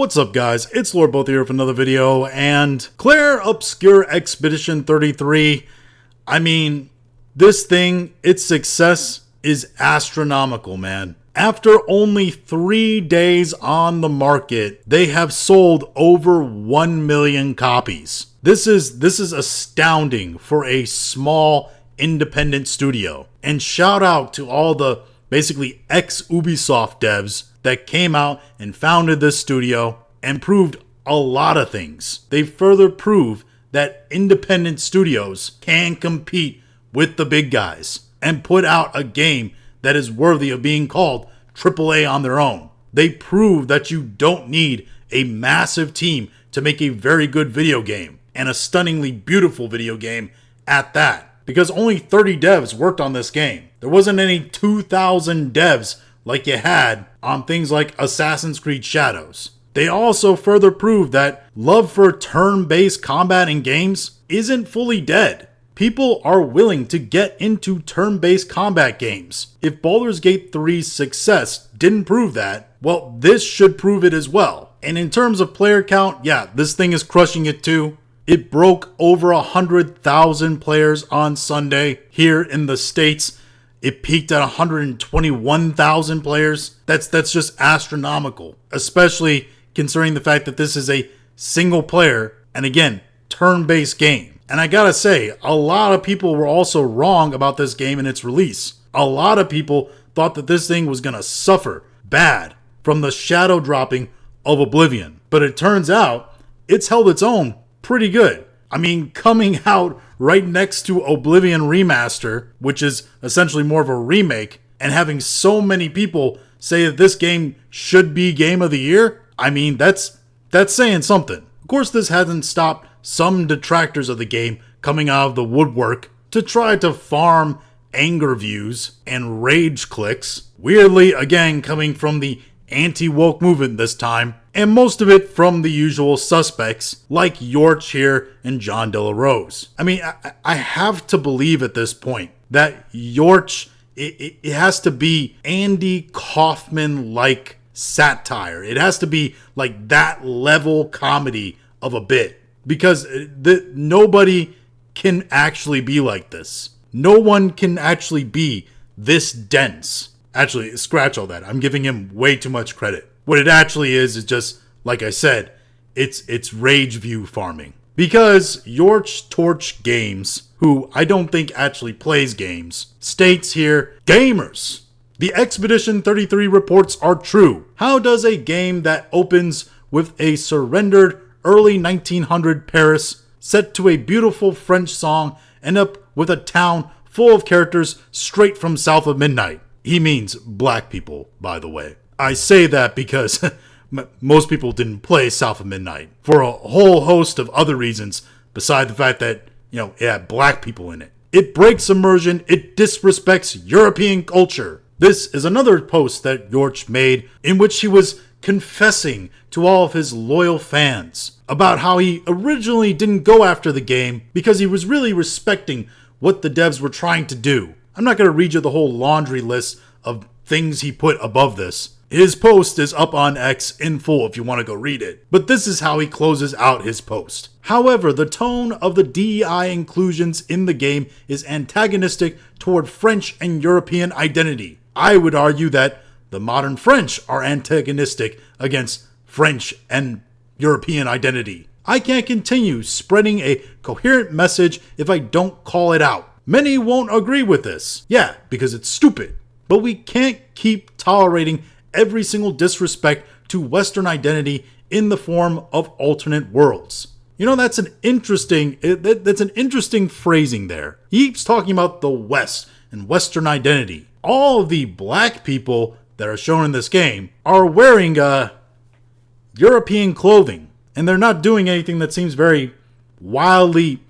What's up, guys? It's Lord Both here with another video, and Clair Obscur Expedition 33. I mean, this thing, its success is astronomical, man. After only 3 days on the market, they have sold over 1 million copies. This is astounding for a small independent studio. And shout out to all the basically ex-Ubisoft devs that came out and founded this studio and proved a lot of things. They further prove that independent studios can compete with the big guys and put out a game that is worthy of being called AAA on their own. They prove that you don't need a massive team to make a very good video game, and a stunningly beautiful video game at that, because only 30 devs worked on this game. There wasn't any 2,000 devs like you had on things like Assassin's Creed Shadows. They also further proved that love for turn-based combat in games isn't fully dead. People are willing to get into turn-based combat games. If Baldur's Gate 3's success didn't prove that, well, this should prove it as well. And in terms of player count, yeah, this thing is crushing it too. It broke over 100,000 players on Sunday here in the States. It peaked at 121,000 players. That's just astronomical, especially considering the fact that this is a single player and, again, turn-based game. And I gotta say, a lot of people were also wrong about this game and its release. A lot of people thought that this thing was gonna suffer bad from the shadow dropping of Oblivion. But it turns out it's held its own pretty good. I mean, coming out right next to Oblivion Remaster, which is essentially more of a remake, and having so many people say that this game should be Game of the Year, I mean, that's saying something. Of course, this hasn't stopped some detractors of the game coming out of the woodwork to try to farm anger views and rage clicks. Weirdly, again, coming from the anti-woke movement this time, and most of it from the usual suspects like Yorch here and John De La Rose. I mean, I have to believe at this point that Yorch, it has to be Andy Kaufman-like satire. It has to be like that level comedy of a bit, because nobody can actually be like this. No one can actually be this dense. Actually, scratch all that. I'm giving him way too much credit. What it actually is just, like I said, it's rage view farming. Because Yorch Torch Games, who I don't think actually plays games, states here, gamers, the Expedition 33 reports are true. How does a game that opens with a surrendered early 1900 Paris set to a beautiful French song end up with a town full of characters straight from south of midnight? He means black people, by the way. I say that because most people didn't play South of Midnight for a whole host of other reasons beside the fact that, it had black people in it. It breaks immersion. It disrespects European culture. This is another post that Yorch made in which he was confessing to all of his loyal fans about how he originally didn't go after the game because he was really respecting what the devs were trying to do. I'm not going to read you the whole laundry list of things he put above this. His post is up on X in full if you want to go read it. But this is how he closes out his post. However, the tone of the DEI inclusions in the game is antagonistic toward French and European identity. I would argue that the modern French are antagonistic against French and European identity. I can't continue spreading a coherent message if I don't call it out. Many won't agree with this. Yeah, because it's stupid. But we can't keep tolerating every single disrespect to Western identity in the form of alternate worlds. That's an interesting phrasing there. He keeps talking about the West and Western identity. All of the black people that are shown in this game are wearing European clothing, and they're not doing anything that seems very wildly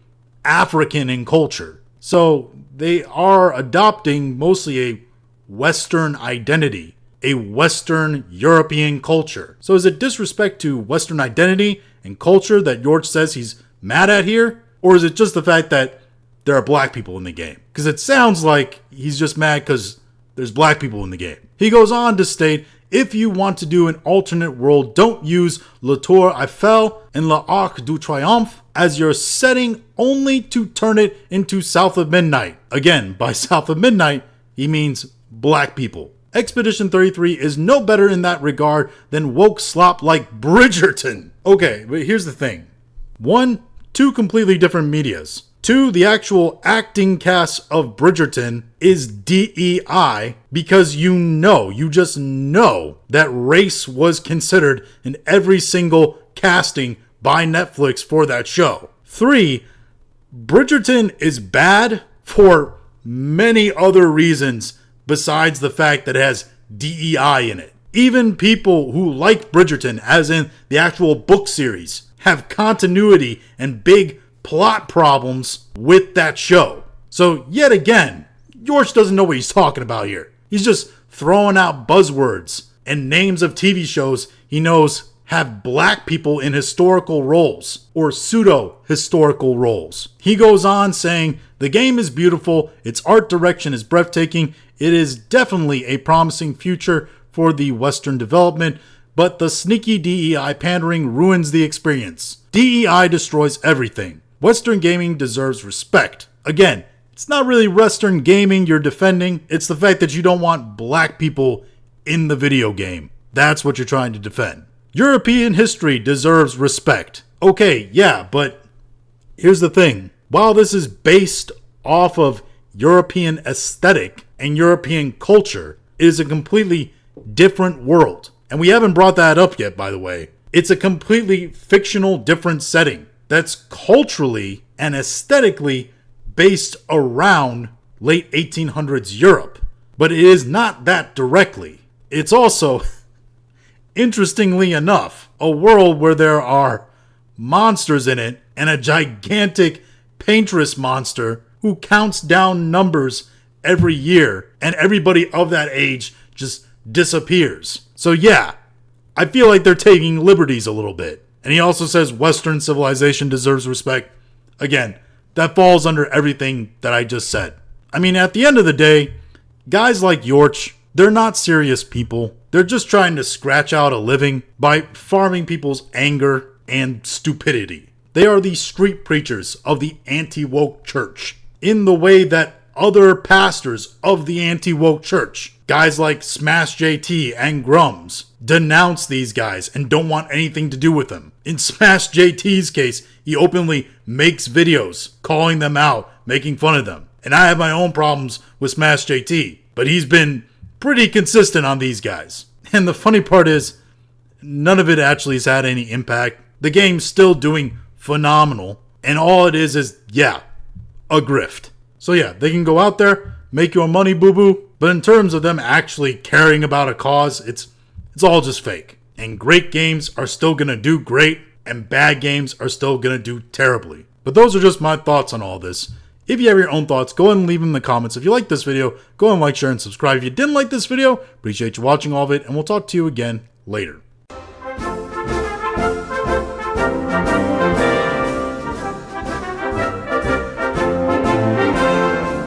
African in culture. So they are adopting mostly a Western identity, a Western European culture. So is it disrespect to Western identity and culture that Yorch says he's mad at here? Or is it just the fact that there are black people in the game? Because it sounds like he's just mad because there's black people in the game. He goes on to state, If you want to do an alternate world, don't use La Tour Eiffel and l'Arc du Triomphe as your setting, only to turn it into South of Midnight. Again, by South of Midnight, he means black people. Expedition 33 is no better in that regard than woke slop like Bridgerton. Okay, but here's the thing. 1, 2 completely different medias. 2, the actual acting cast of Bridgerton is DEI because you just know that race was considered in every single casting by Netflix for that show. 3, Bridgerton is bad for many other reasons besides the fact that it has DEI in it. Even people who like Bridgerton, as in the actual book series, have continuity and big plot problems with that show. So yet again, Yorch doesn't know what he's talking about here. He's just throwing out buzzwords and names of TV shows he knows have black people in historical roles or pseudo-historical roles. He goes on saying, the game is beautiful, its art direction is breathtaking, it is definitely a promising future for the Western development, but the sneaky DEI pandering ruins the experience. DEI destroys everything. Western gaming deserves respect. Again, it's not really Western gaming you're defending. It's the fact that you don't want black people in the video game. That's what you're trying to defend. European history deserves respect. Okay, yeah, but here's the thing. While this is based off of European aesthetic and European culture, it is a completely different world. And we haven't brought that up yet, by the way. It's a completely fictional, different setting that's culturally and aesthetically based around late 1800s Europe. But it is not that directly. It's also, interestingly enough, a world where there are monsters in it and a gigantic paintress monster who counts down numbers every year, and everybody of that age just disappears. So yeah, I feel like they're taking liberties a little bit. And he also says Western civilization deserves respect. Again, that falls under everything that I just said. I mean, at the end of the day, guys like Yorch, they're not serious people. They're just trying to scratch out a living by farming people's anger and stupidity. They are the street preachers of the anti-woke church, in the way that other pastors of the anti-woke church, guys like Smash JT and Grums, denounce these guys and don't want anything to do with them. In Smash JT's case, he openly makes videos calling them out, making fun of them. And I have my own problems with Smash JT, but he's been pretty consistent on these guys. And the funny part is, none of it actually has had any impact. The game's still doing phenomenal, and all it is yeah, a grift. So yeah, they can go out there, make your money, boo-boo, but in terms of them actually caring about a cause, it's all just fake. And great games are still gonna do great, and bad games are still gonna do terribly. But those are just my thoughts on all this. If you have your own thoughts, go ahead and leave them in the comments. If you like this video, go ahead and like, share, and subscribe. If you didn't like this video, appreciate you watching all of it, and we'll talk to you again later.